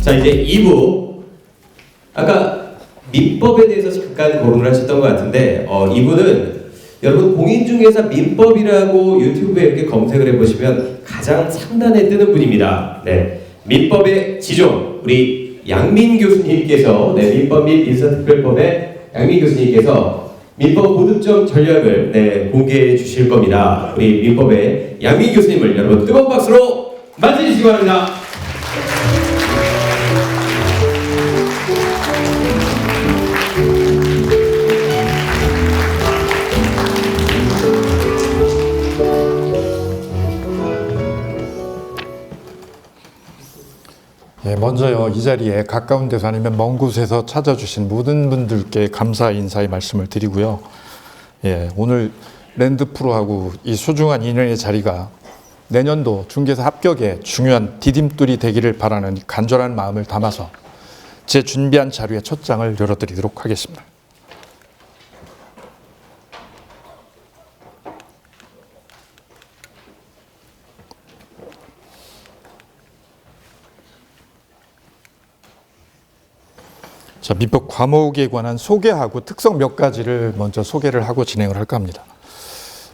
자, 이제 2부. 아까 민법에 대해서 잠깐 거론을 하셨던 것 같은데 2부는 여러분 공인중개사 민법이라고 유튜브에 이렇게 검색을 해보시면 가장 상단에 뜨는 분입니다. 네, 민법의 지존 우리 양민 교수님께서 민법 및 인사특별법의 양민 교수님께서 민법 고득점 전략을 공개해 주실 겁니다. 우리 민법의 양민 교수님을 여러분 뜨거운 박수로 맞이해주시기 바랍니다. 먼저요, 이 자리에 가까운 데서 아니면 먼 곳에서 찾아주신 모든 분들께 감사 인사의 말씀을 드리고요. 오늘 랜드프로하고 이 소중한 인연의 자리가 내년도 중개사 합격에 중요한 디딤돌이 되기를 바라는 간절한 마음을 담아서 제 준비한 자료의 첫 장을 열어드리도록 하겠습니다. 자, 민법 과목에 관한 소개하고 특성 몇 가지를 먼저 소개를 하고 진행을 할까 합니다.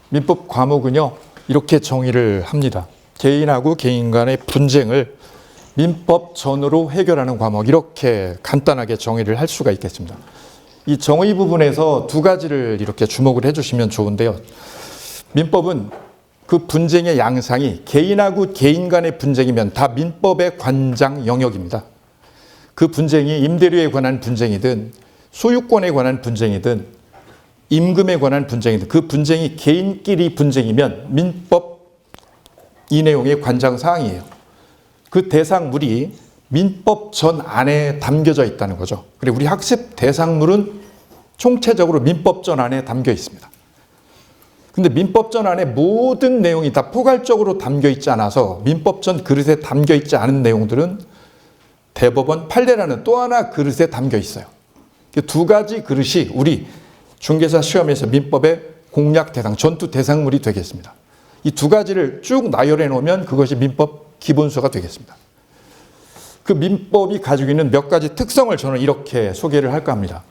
민법 과목은요, 이렇게 정의를 합니다. 개인하고 개인 간의 분쟁을 민법전으로 해결하는 과목, 이렇게 간단하게 정의를 할 수가 있겠습니다. 이 정의 부분에서 두 가지를 이렇게 주목을 해주시면 좋은데요. 민법은 그 분쟁의 양상이 개인하고 개인 간의 분쟁이면 다 민법의 관장 영역입니다. 그 분쟁이 임대료에 관한 분쟁이든 소유권에 관한 분쟁이든 임금에 관한 분쟁이든 그 분쟁이 개인끼리 분쟁이면 민법 이 내용의 관장사항이에요. 그 대상물이 민법전 안에 담겨져 있다는 거죠. 그리고 우리 학습 대상물은 총체적으로 민법전 안에 담겨 있습니다. 근데 민법전 안에 모든 내용이 다 포괄적으로 담겨 있지 않아서 민법전 그릇에 담겨 있지 않은 내용들은 대법원 판례라는 또 하나 그릇에 담겨 있어요. 두 가지 그릇이 우리 중개사 시험에서 민법의 공략 대상, 전투 대상물이 되겠습니다. 이 두 가지를 쭉 나열해 놓으면 그것이 민법 기본서가 되겠습니다. 그 민법이 가지고 있는 몇 가지 특성을 저는 이렇게 소개를 할까 합니다.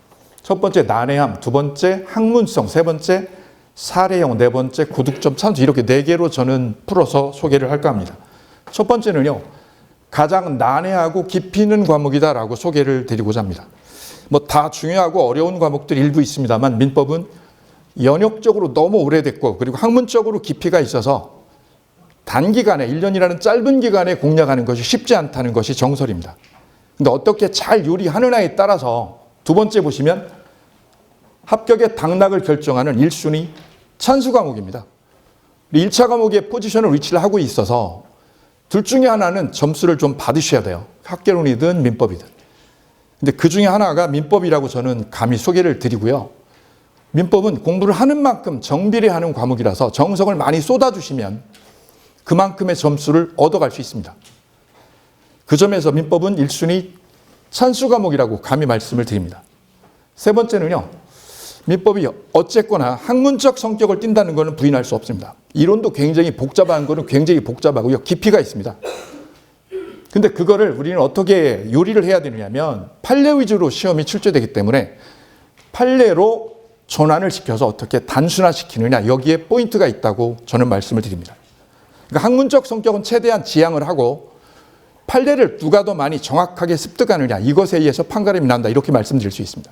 첫 번째 난해함, 두 번째 학문성, 세 번째 사례형, 네 번째 고득점 찬수, 이렇게 네 개로 저는 풀어서 소개를 할까 합니다. 첫 번째는요, 가장 난해하고 깊이 있는 과목이다라고 소개를 드리고자 합니다. 뭐 다 중요하고 어려운 과목들이 일부 있습니다만 민법은 연역적으로 너무 오래됐고 그리고 학문적으로 깊이가 있어서 단기간에 1년이라는 짧은 기간에 공략하는 것이 쉽지 않다는 것이 정설입니다. 근데 어떻게 잘 요리하느냐에 따라서 두 번째 보시면 합격의 당락을 결정하는 1순위 찬수 과목입니다. 1차 과목의 포지션을 위치를 하고 있어서 둘 중에 하나는 점수를 좀 받으셔야 돼요. 학개론이든 민법이든. 근데 그 중에 하나가 민법이라고 저는 감히 소개를 드리고요. 민법은 공부를 하는 만큼 정비례 하는 과목이라서 정성을 많이 쏟아주시면 그만큼의 점수를 얻어갈 수 있습니다. 그 점에서 민법은 1순위 찬수 과목이라고 감히 말씀을 드립니다. 세 번째는요, 민법이 어쨌거나 학문적 성격을 띈다는 것은 부인할 수 없습니다. 이론도 굉장히 복잡한 것은 굉장히 복잡하고요, 깊이가 있습니다. 근데 그거를 우리는 어떻게 요리를 해야 되느냐면 판례 위주로 시험이 출제되기 때문에 판례로 전환을 시켜서 어떻게 단순화시키느냐, 여기에 포인트가 있다고 저는 말씀을 드립니다. 그러니까 학문적 성격은 최대한 지양을 하고 판례를 누가 더 많이 정확하게 습득하느냐, 이것에 의해서 판가름이 난다, 이렇게 말씀드릴 수 있습니다.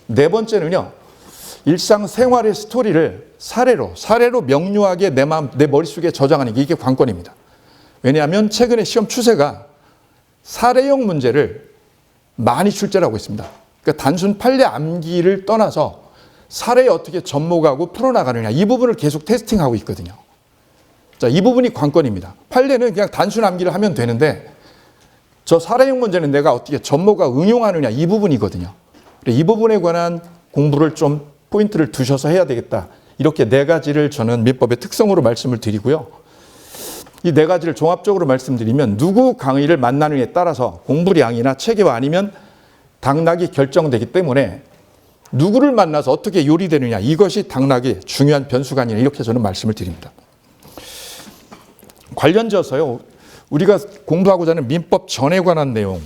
네 번째는요, 일상생활의 스토리를 사례로 명료하게 내 머릿속에 저장하는 게 이게 관건입니다. 왜냐하면 최근에 시험 추세가 사례형 문제를 많이 출제를 하고 있습니다. 그러니까 단순 판례 암기를 떠나서 사례에 어떻게 접목하고 풀어나가느냐, 이 부분을 계속 테스팅하고 있거든요. 자, 이 부분이 관건입니다. 판례는 그냥 단순 암기를 하면 되는데 저 사례형 문제는 내가 어떻게 접목하고 응용하느냐, 이 부분이거든요. 이 부분에 관한 공부를 좀 포인트를 두셔서 해야 되겠다. 이렇게 네 가지를 저는 민법의 특성으로 말씀을 드리고요. 이 네 가지를 종합적으로 말씀드리면 누구 강의를 만나느냐에 따라서 공부량이나 체계화 아니면 당락이 결정되기 때문에 누구를 만나서 어떻게 요리되느냐, 이것이 당락의 중요한 변수가 아니라, 이렇게 저는 말씀을 드립니다. 관련져서요, 우리가 공부하고자 하는 민법 전에 관한 내용,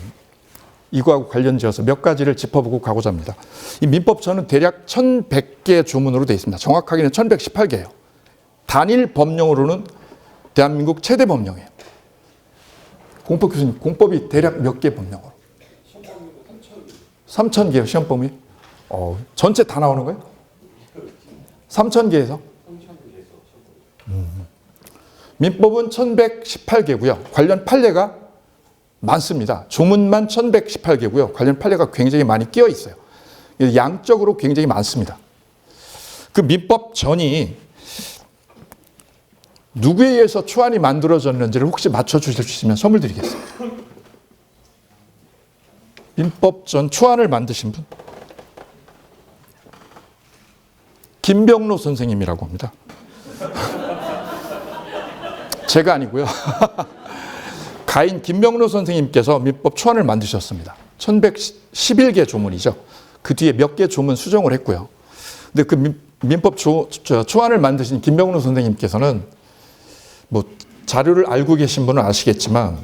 이거하고 관련지어서 몇 가지를 짚어보고 가고자 합니다. 이 민법전은 대략 1100개 조문으로 되어 있습니다. 정확하게는 1118개예요. 단일 법령으로는 대한민국 최대 법령이에요. 공법 교수님, 공법이 대략 몇 개 법령으로? 3000개요, 시험범위? 전체 다 나오는 거예요? 3000개에서? 민법은 1118개고요. 관련 판례가 많습니다. 조문만 1118개고요. 관련 판례가 굉장히 많이 끼어 있어요. 양적으로 굉장히 많습니다. 그 민법 전이 누구에 의해서 초안이 만들어졌는지를 혹시 맞춰주실 수 있으면 선물 드리겠습니다. 민법 전 초안을 만드신 분? 김병로 선생님이라고 합니다. 제가 아니고요. 가인 김병로 선생님께서 민법 초안을 만드셨습니다. 1111개 조문이죠. 그 뒤에 몇 개 조문 수정을 했고요. 근데 그 민법 초안을 만드신 김병로 선생님께서는 뭐 자료를 알고 계신 분은 아시겠지만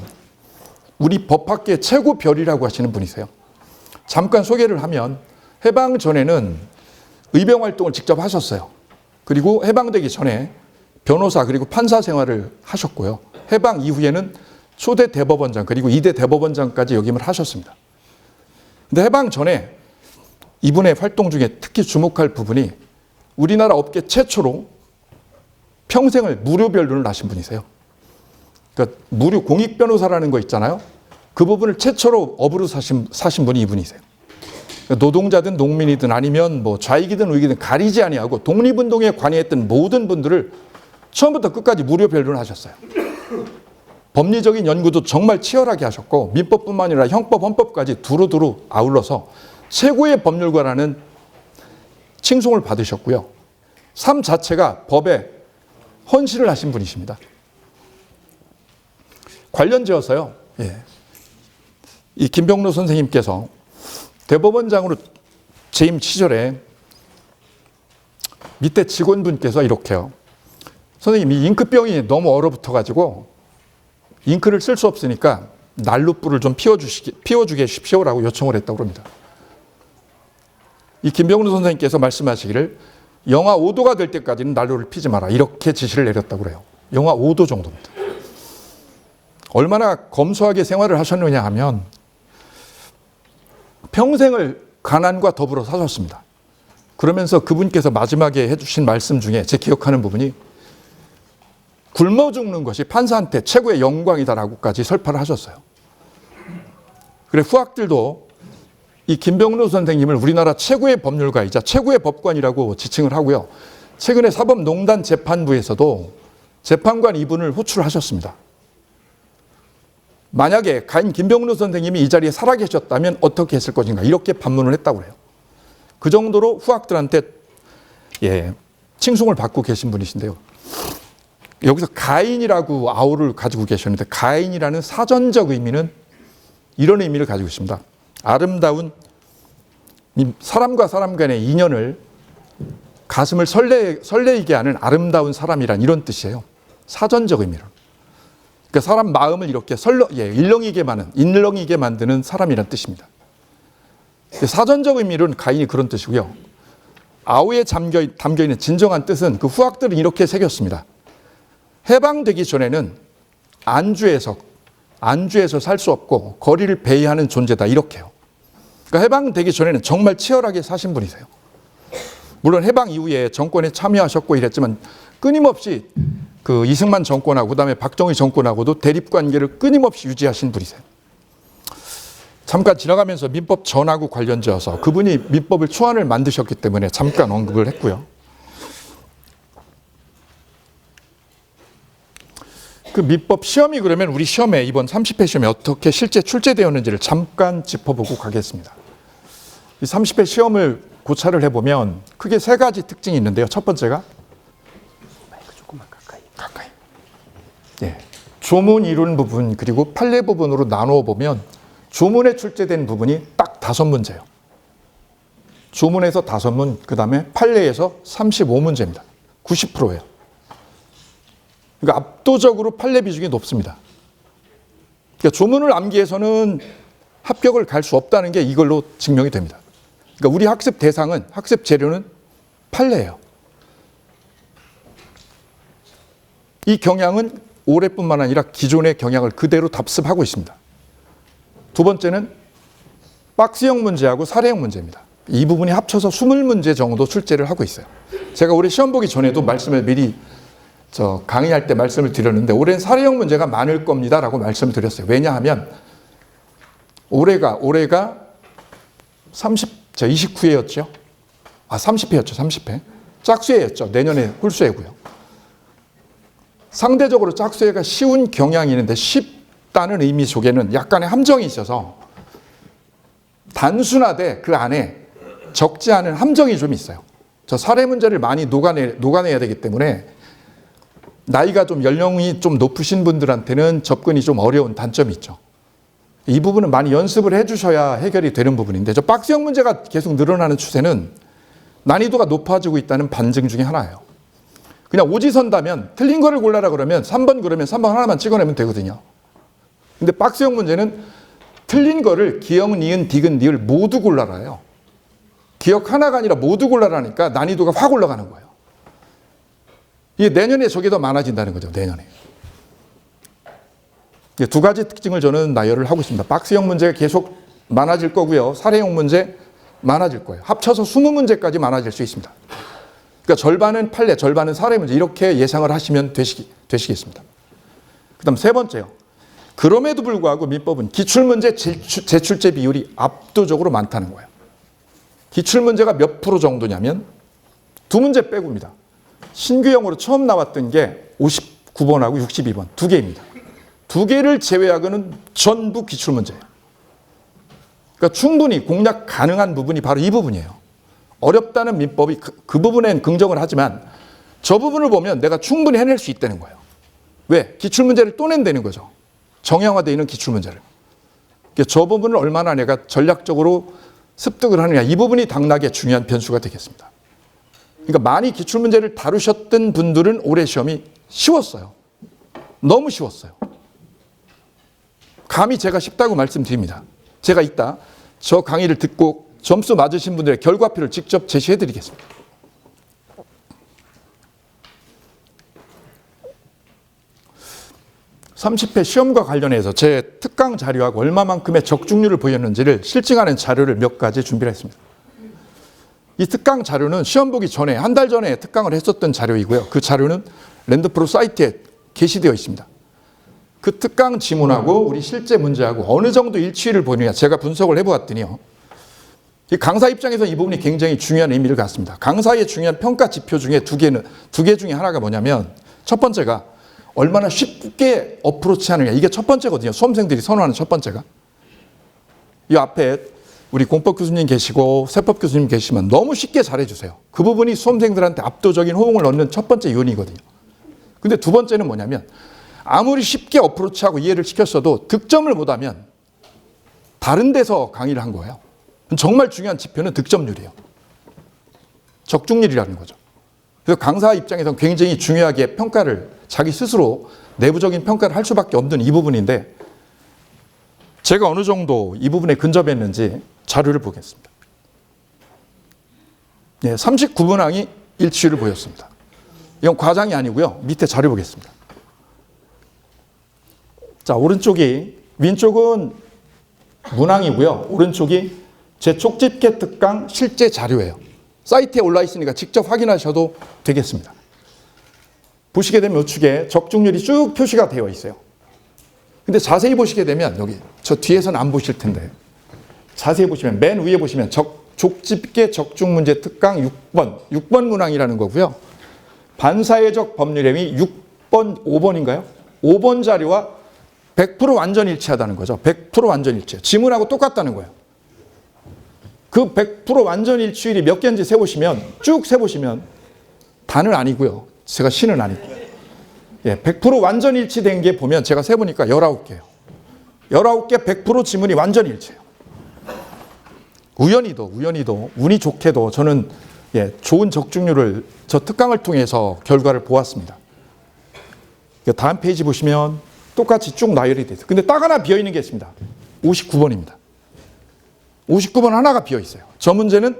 우리 법학계 최고 별이라고 하시는 분이세요. 잠깐 소개를 하면 해방 전에는 의병 활동을 직접 하셨어요. 그리고 해방되기 전에 변호사 그리고 판사 생활을 하셨고요. 해방 이후에는 초대 대법원장 그리고 2대 대법원장까지 역임을 하셨습니다. 근데 해방 전에 이분의 활동 중에 특히 주목할 부분이 우리나라 업계 최초로 평생을 무료 변론을 하신 분이세요. 그러니까 무료 공익 변호사라는 거 있잖아요. 그 부분을 최초로 업으로 사신 분이 이분이세요. 그러니까 노동자든 농민이든 아니면 뭐 좌익이든 우익이든 가리지 아니하고 독립운동에 관여했던 모든 분들을 처음부터 끝까지 무료 변론을 하셨어요. 법리적인 연구도 정말 치열하게 하셨고 민법뿐만 아니라 형법, 헌법까지 두루두루 아울러서 최고의 법률가라는 칭송을 받으셨고요. 삶 자체가 법에 헌신을 하신 분이십니다. 관련지어서요. 이 김병로 선생님께서 대법원장으로 재임 시절에 밑에 직원분께서 이렇게요. 선생님, 이 잉크병이 너무 얼어붙어가지고 잉크를 쓸 수 없으니까 난로불을 좀 피워주게 해주십시오라고 요청을 했다고 합니다. 이 김병로 선생님께서 말씀하시기를 영하 5도가 될 때까지는 난로를 피지 마라 이렇게 지시를 내렸다고 그래요. 영하 5도 정도입니다. 얼마나 검소하게 생활을 하셨느냐 하면 평생을 가난과 더불어 사셨습니다. 그러면서 그분께서 마지막에 해주신 말씀 중에 제 기억하는 부분이 굶어 죽는 것이 판사한테 최고의 영광이다라고까지 설파를 하셨어요. 그래 후학들도 이 김병로 선생님을 우리나라 최고의 법률가이자 최고의 법관이라고 지칭을 하고요. 최근에 사법농단 재판부에서도 재판관 이분을 호출하셨습니다. 만약에 가인 김병로 선생님이 이 자리에 살아계셨다면 어떻게 했을 것인가 이렇게 반문을 했다고 해요. 그 정도로 후학들한테 칭송을 받고 계신 분이신데요. 여기서 가인이라고 아우를 가지고 계셨는데 가인이라는 사전적 의미는 이런 의미를 가지고 있습니다. 아름다운 사람과 사람 간의 인연을 가슴을 설레이게 하는 아름다운 사람이란 이런 뜻이에요. 사전적 의미로. 그러니까 사람 마음을 이렇게 일렁이게 만드는 사람이란 뜻입니다. 사전적 의미로는 가인이 그런 뜻이고요. 아우에 담겨 있는 진정한 뜻은 그 후학들은 이렇게 새겼습니다. 해방되기 전에는 안주에서 살 수 없고 거리를 배회하는 존재다 이렇게요. 그러니까 해방되기 전에는 정말 치열하게 사신 분이세요. 물론 해방 이후에 정권에 참여하셨고 이랬지만 끊임없이 그 이승만 정권하고 그다음에 박정희 정권하고도 대립관계를 끊임없이 유지하신 분이세요. 잠깐 지나가면서 민법 전하고 관련지어서 그분이 민법을 초안을 만드셨기 때문에 잠깐 언급을 했고요. 그 민법 시험이 그러면 우리 시험에 이번 30회 시험에 어떻게 실제 출제되었는지를 잠깐 짚어보고 가겠습니다. 이 30회 시험을 고찰을 해보면 크게 세 가지 특징이 있는데요. 첫 번째가 마이크 조금만 가까이. 조문 이론 부분 그리고 판례 부분으로 나누어 보면 조문에 출제된 부분이 딱 5문제예요. 조문에서 5문, 그 다음에 판례에서 35문제입니다. 90%예요. 그러니까 압도적으로 판례 비중이 높습니다. 그러니까 조문을 암기해서는 합격을 갈 수 없다는 게 이걸로 증명이 됩니다. 그러니까 우리 학습 대상은, 학습 재료는 판례예요. 이 경향은 올해뿐만 아니라 기존의 경향을 그대로 답습하고 있습니다. 두 번째는 박스형 문제하고 사례형 문제입니다. 이 부분이 합쳐서 20문제 정도 출제를 하고 있어요. 제가 올해 시험 보기 전에도 말씀을 미리 강의할 때 말씀을 드렸는데 올해는 사례형 문제가 많을 겁니다라고 말씀을 드렸어요. 왜냐하면 올해가 29회였죠. 30회였죠. 30회. 짝수회였죠. 내년에 홀수회고요. 상대적으로 짝수회가 쉬운 경향이 있는데 쉽다는 의미 속에는 약간의 함정이 있어서 단순하되 그 안에 적지 않은 함정이 좀 있어요. 저 사례 문제를 많이 녹아내야 되기 때문에 나이가 좀 연령이 좀 높으신 분들한테는 접근이 좀 어려운 단점이 있죠. 이 부분은 많이 연습을 해주셔야 해결이 되는 부분인데 저 박스형 문제가 계속 늘어나는 추세는 난이도가 높아지고 있다는 반증 중에 하나예요. 그냥 오지선다면 틀린 거를 골라라 그러면 3번 그러면 3번 하나만 찍어내면 되거든요. 근데 박스형 문제는 틀린 거를 기역, 니은, 디귿, 리을 모두 골라라요. 기억 하나가 아니라 모두 골라라니까 난이도가 확 올라가는 거예요. 이게 내년에 저게 더 많아진다는 거죠. 내년에. 두 가지 특징을 저는 나열을 하고 있습니다. 박스형 문제가 계속 많아질 거고요. 사례형 문제 많아질 거예요. 합쳐서 20문제까지 많아질 수 있습니다. 그러니까 절반은 판례, 절반은 사례 문제 이렇게 예상을 하시면 되시겠습니다. 그 다음 세 번째요. 그럼에도 불구하고 민법은 기출문제 재출제 비율이 압도적으로 많다는 거예요. 기출문제가 몇 프로 정도냐면 두 문제 빼고입니다. 신규형으로 처음 나왔던 게 59번하고 62번 두 개입니다. 두 개를 제외하고는 전부 기출문제예요. 그러니까 충분히 공략 가능한 부분이 바로 이 부분이에요. 어렵다는 민법이 그 부분엔 긍정을 하지만 저 부분을 보면 내가 충분히 해낼 수 있다는 거예요. 왜? 기출문제를 또 낸다는 거죠. 정형화되어 있는 기출문제를. 그러니까 저 부분을 얼마나 내가 전략적으로 습득을 하느냐 이 부분이 당락의 중요한 변수가 되겠습니다. 그러니까 많이 기출문제를 다루셨던 분들은 올해 시험이 쉬웠어요. 너무 쉬웠어요. 감히 제가 쉽다고 말씀드립니다. 제가 이따 저 강의를 듣고 점수 맞으신 분들의 결과표를 직접 제시해 드리겠습니다. (30회) 시험과 관련해서 제 특강 자료하고 얼마만큼의 적중률을 보였는지를 실증하는 자료를 몇 가지 준비를 했습니다. 이 특강 자료는 시험 보기 전에 한 달 전에 특강을 했었던 자료이고요. 그 자료는 랜드프로 사이트에 게시되어 있습니다. 그 특강 지문하고 우리 실제 문제하고 어느 정도 일치를 보이느냐 제가 분석을 해보았더니요. 이 강사 입장에서 이 부분이 굉장히 중요한 의미를 갖습니다. 강사의 중요한 평가 지표 중에 두 개 중에 하나가 뭐냐면 첫 번째가 얼마나 쉽게 어프로치하느냐 이게 첫 번째거든요. 수험생들이 선호하는 첫 번째가. 이 앞에 우리 공법 교수님 계시고 세법 교수님 계시면 너무 쉽게 잘해주세요. 그 부분이 수험생들한테 압도적인 호응을 얻는 첫 번째 요인이거든요. 근데 두 번째는 뭐냐면 아무리 쉽게 어프로치하고 이해를 시켰어도 득점을 못하면 다른 데서 강의를 한 거예요. 정말 중요한 지표는 득점률이에요. 적중률이라는 거죠. 그래서 강사 입장에서는 굉장히 중요하게 평가를 자기 스스로 내부적인 평가를 할 수밖에 없는 이 부분인데 제가 어느 정도 이 부분에 근접했는지 자료를 보겠습니다. 네, 39문항이 일치율을 보였습니다. 이건 과장이 아니고요. 밑에 자료 보겠습니다. 자, 오른쪽이 왼쪽은 문항이고요. 오른쪽이 제 쪽집게 특강 실제 자료예요. 사이트에 올라 있으니까 직접 확인하셔도 되겠습니다. 보시게 되면 우측에 적중률이 쭉 표시가 되어 있어요. 근데 자세히 보시게 되면 여기 저 뒤에서는 안 보실 텐데 자세히 보시면 맨 위에 보시면 족집게 적중문제 특강 6번 문항이라는 거고요. 반사회적 법률행위 6번, 5번인가요? 5번 자료와 100% 완전 일치하다는 거죠. 100% 완전 일치해요. 지문하고 똑같다는 거예요. 그 100% 완전 일치율이 몇 개인지 세보시면 쭉 세보시면 단은 아니고요. 제가 신은 아니고요. 예, 100% 완전 일치된 게 보면 제가 세보니까 19개예요. 19개 100% 지문이 완전 일치해요. 우연히도 운이 좋게도 저는 좋은 적중률을 저 특강을 통해서 결과를 보았습니다. 다음 페이지 보시면 똑같이 쭉 나열이 돼 있어요. 근데 딱 하나 비어 있는 게 있습니다. 59번입니다. 59번 하나가 비어 있어요. 저 문제는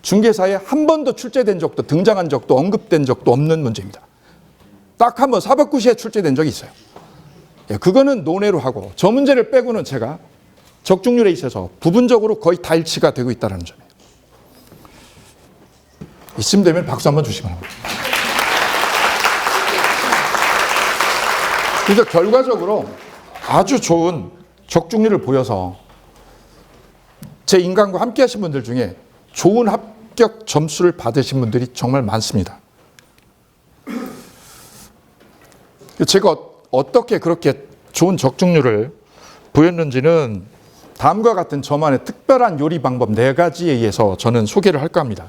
중개사에 한 번도 출제된 적도 등장한 적도 언급된 적도 없는 문제입니다. 딱 한 번 사법고시에 출제된 적이 있어요. 예, 그거는 논외로 하고 저 문제를 빼고는 제가 적중률에 있어서 부분적으로 거의 다 일치가 되고 있다는 점이에요. 이쯤 되면 박수 한번 주시기 바랍니다. 그래서 결과적으로 아주 좋은 적중률을 보여서 제 인강과 함께 하신 분들 중에 좋은 합격 점수를 받으신 분들이 정말 많습니다. 제가 어떻게 그렇게 좋은 적중률을 보였는지는 다음과 같은 저만의 특별한 요리 방법 4가지에 의해서 저는 소개를 할까 합니다.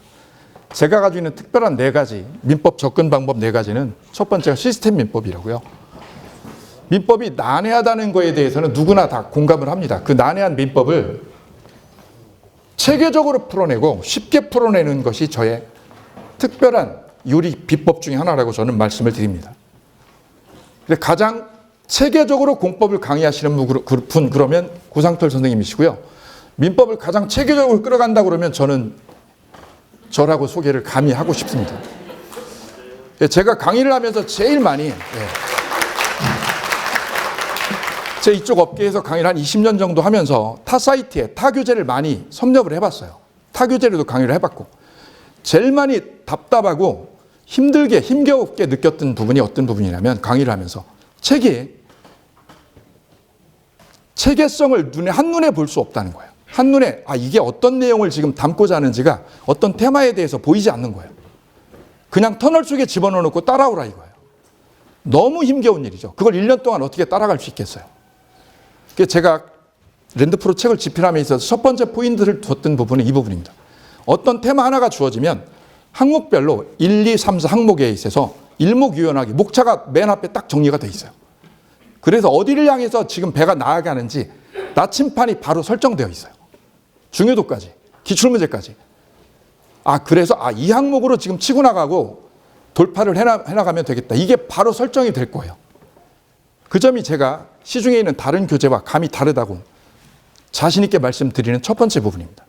제가 가지고 있는 특별한 4가지 민법 접근 방법 4가지는 첫 번째가 시스템 민법이라고요. 민법이 난해하다는 거에 대해서는 누구나 다 공감을 합니다. 그 난해한 민법을 체계적으로 풀어내고 쉽게 풀어내는 것이 저의 특별한 요리 비법 중에 하나라고 저는 말씀을 드립니다. 가장 체계적으로 공법을 강의하시는 분 그러면 고상털 선생님이시고요. 민법을 가장 체계적으로 끌어간다 그러면 저는 저라고 소개를 감히 하고 싶습니다. 제가 강의를 하면서 제일 많이 제 이쪽 업계에서 강의를 한 20년 정도 하면서 타 사이트에 타 교재를 많이 섭렵을 해봤어요. 타 교재로도 강의를 해봤고 제일 많이 답답하고 힘들게 힘겹게 느꼈던 부분이 어떤 부분이냐면 강의를 하면서 체계성을 한눈에 볼 수 없다는 거예요. 한눈에 이게 어떤 내용을 지금 담고자 하는지가 어떤 테마에 대해서 보이지 않는 거예요. 그냥 터널 속에 집어넣어 놓고 따라오라 이거예요. 너무 힘겨운 일이죠. 그걸 1년 동안 어떻게 따라갈 수 있겠어요. 제가 랜드프로 책을 집필함에 있어서 첫 번째 포인트를 뒀던 부분은 이 부분입니다. 어떤 테마 하나가 주어지면 항목별로 1, 2, 3, 4 항목에 있어서 일목요연하게 목차가 맨 앞에 딱 정리가 돼 있어요. 그래서 어디를 향해서 지금 배가 나아가는지 나침판이 바로 설정되어 있어요. 중요도까지, 기출문제까지. 그래서 이 항목으로 지금 치고 나가고 돌파를 해나가면 되겠다. 이게 바로 설정이 될 거예요. 그 점이 제가 시중에 있는 다른 교재와 감이 다르다고 자신 있게 말씀드리는 첫 번째 부분입니다.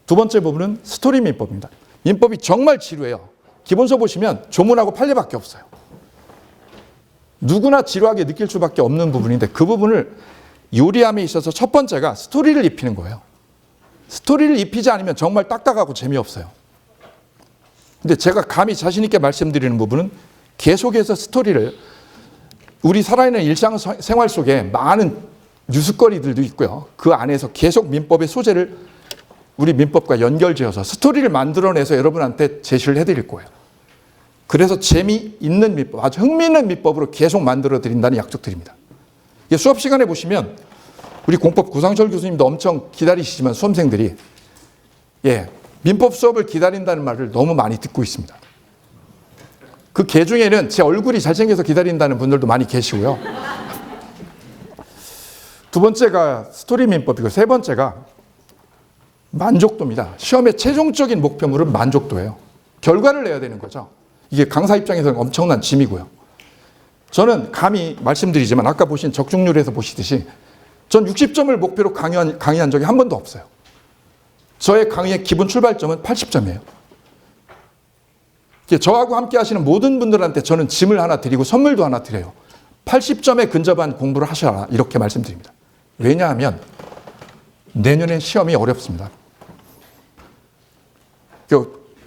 두 번째 부분은 스토리 민법입니다. 민법이 정말 지루해요. 기본서 보시면 조문하고 판례밖에 없어요. 누구나 지루하게 느낄 수밖에 없는 부분인데 그 부분을 요리함에 있어서 첫 번째가 스토리를 입히는 거예요. 스토리를 입히지 않으면 정말 딱딱하고 재미없어요. 근데 제가 감히 자신 있게 말씀드리는 부분은 계속해서 스토리를 우리 살아있는 일상생활 속에 많은 뉴스거리들도 있고요. 그 안에서 계속 민법의 소재를 우리 민법과 연결지어서 스토리를 만들어내서 여러분한테 제시를 해드릴 거예요. 그래서 재미있는 민법, 아주 흥미있는 민법으로 계속 만들어 드린다는 약속 드립니다. 수업 시간에 보시면 우리 공법 구상철 교수님도 엄청 기다리시지만 수험생들이 민법 수업을 기다린다는 말을 너무 많이 듣고 있습니다. 그 개 중에는 제 얼굴이 잘생겨서 기다린다는 분들도 많이 계시고요. 두 번째가 스토리 민법이고 세 번째가 만족도입니다. 시험의 최종적인 목표물은 만족도예요. 결과를 내야 되는 거죠. 이게 강사 입장에서는 엄청난 짐이고요. 저는 감히 말씀드리지만 아까 보신 적중률에서 보시듯이 전 60점을 목표로 강의한 적이 한 번도 없어요. 저의 강의의 기본 출발점은 80점이에요. 저하고 함께 하시는 모든 분들한테 저는 짐을 하나 드리고 선물도 하나 드려요. 80점에 근접한 공부를 하셔라 이렇게 말씀드립니다. 왜냐하면 내년에 시험이 어렵습니다.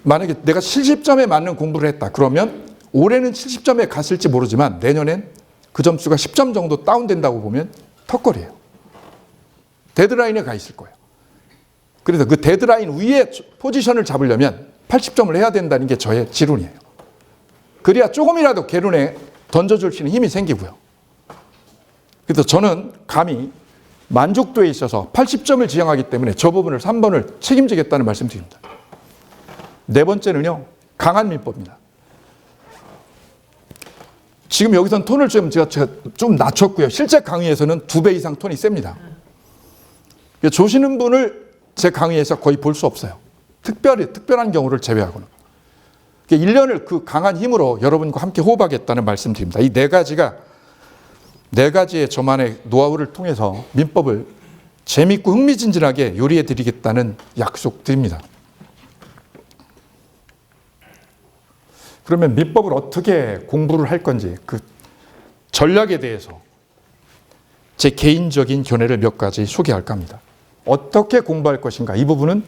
만약에 내가 70점에 맞는 공부를 했다 그러면 올해는 70점에 갔을지 모르지만 내년엔 그 점수가 10점 정도 다운된다고 보면 턱걸이에요. 데드라인에 가 있을 거예요. 그래서 그 데드라인 위에 포지션을 잡으려면 80점을 해야 된다는 게 저의 지론이에요. 그래야 조금이라도 개론에 던져줄 수 있는 힘이 생기고요. 그래서 저는 감히 만족도에 있어서 80점을 지향하기 때문에 저 부분을 3번을 책임지겠다는 말씀드립니다. 네 번째는요, 강한 민법입니다. 지금 여기서는 톤을 제가 좀 낮췄고요. 실제 강의에서는 2배 이상 톤이 셉니다. 조시는 분을 제 강의에서 거의 볼 수 없어요. 특별한 경우를 제외하고는. 1년을 그 강한 힘으로 여러분과 함께 호흡하겠다는 말씀드립니다. 이 4가지가 4가지의 저만의 노하우를 통해서 민법을 재밌고 흥미진진하게 요리해 드리겠다는 약속 드립니다. 그러면 민법을 어떻게 공부를 할 건지 그 전략에 대해서 제 개인적인 견해를 몇 가지 소개할까 합니다. 어떻게 공부할 것인가 이 부분은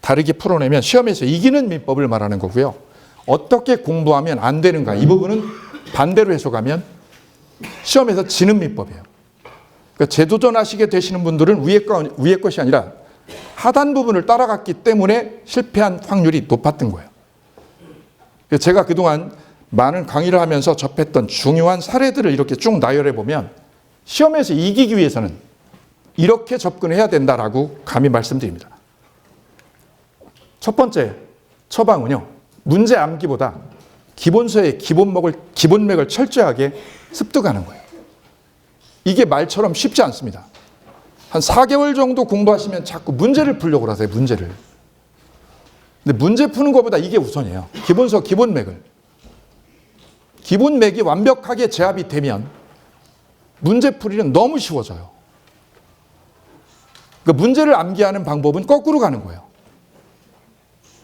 다르게 풀어내면 시험에서 이기는 민법을 말하는 거고요. 어떻게 공부하면 안 되는가 이 부분은 반대로 해석하면 시험에서 지는 민법이에요. 그러니까 재도전하시게 되시는 분들은 위의 것이 아니라 하단 부분을 따라갔기 때문에 실패한 확률이 높았던 거예요. 제가 그동안 많은 강의를 하면서 접했던 중요한 사례들을 이렇게 쭉 나열해 보면 시험에서 이기기 위해서는 이렇게 접근해야 된다라고 감히 말씀드립니다. 첫 번째 처방은요. 문제 암기보다 기본서의 기본맥을 철저하게 습득하는 거예요. 이게 말처럼 쉽지 않습니다. 한 4개월 정도 공부하시면 자꾸 문제를 풀려고 하세요. 문제를. 근데 문제 푸는 것보다 이게 우선이에요. 기본서 기본맥을. 기본맥이 완벽하게 제압이 되면 문제풀이는 너무 쉬워져요. 그러니까 문제를 암기하는 방법은 거꾸로 가는 거예요.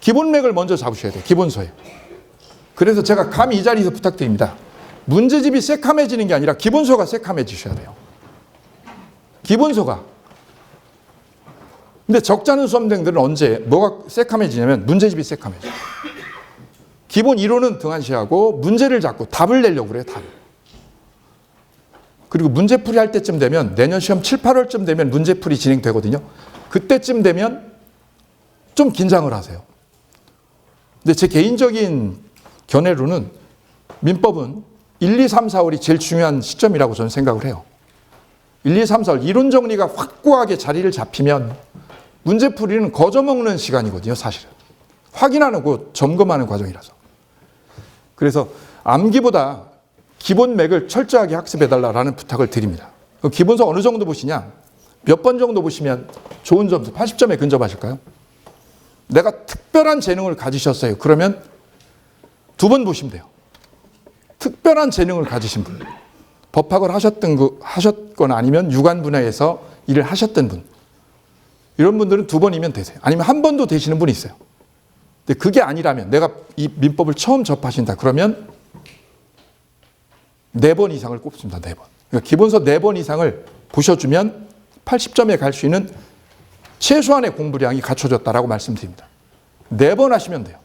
기본맥을 먼저 잡으셔야 돼요. 기본서에. 그래서 제가 감히 이 자리에서 부탁드립니다. 문제집이 새카매지는 게 아니라 기본서가 새카매지셔야 돼요. 기본서가. 근데 적잖은 수험생들은 언제 뭐가 새카매지냐면 문제집이 새카매져요. 기본 이론은 등한시하고 문제를 잡고 답을 내려고 그래요. 답을. 그리고 문제풀이 할 때쯤 되면 내년 시험 7, 8월쯤 되면 문제풀이 진행되거든요. 그때쯤 되면 좀 긴장을 하세요. 근데 제 개인적인 견해로는 민법은 1, 2, 3, 4월이 제일 중요한 시점이라고 저는 생각을 해요. 1, 2, 3, 4월 이론 정리가 확고하게 자리를 잡히면 문제풀이는 거저먹는 시간이거든요. 사실은. 확인하고 점검하는 과정이라서. 그래서 암기보다 기본맥을 철저하게 학습해달라는 부탁을 드립니다. 기본서 어느 정도 보시냐? 몇 번 정도 보시면 좋은 점수 80점에 근접하실까요? 내가 특별한 재능을 가지셨어요. 그러면 2번 보시면 돼요. 특별한 재능을 가지신 분. 법학을 하셨거나 아니면 유관 분야에서 일을 하셨던 분. 이런 분들은 2번이면 되세요. 아니면 1번도 되시는 분이 있어요. 근데 그게 아니라면 내가 이 민법을 처음 접하신다. 그러면 4번 이상을 꼽습니다. 4번. 그러니까 기본서 4번 이상을 보셔주면 80점에 갈 수 있는 최소한의 공부량이 갖춰졌다라고 말씀드립니다. 4번 하시면 돼요.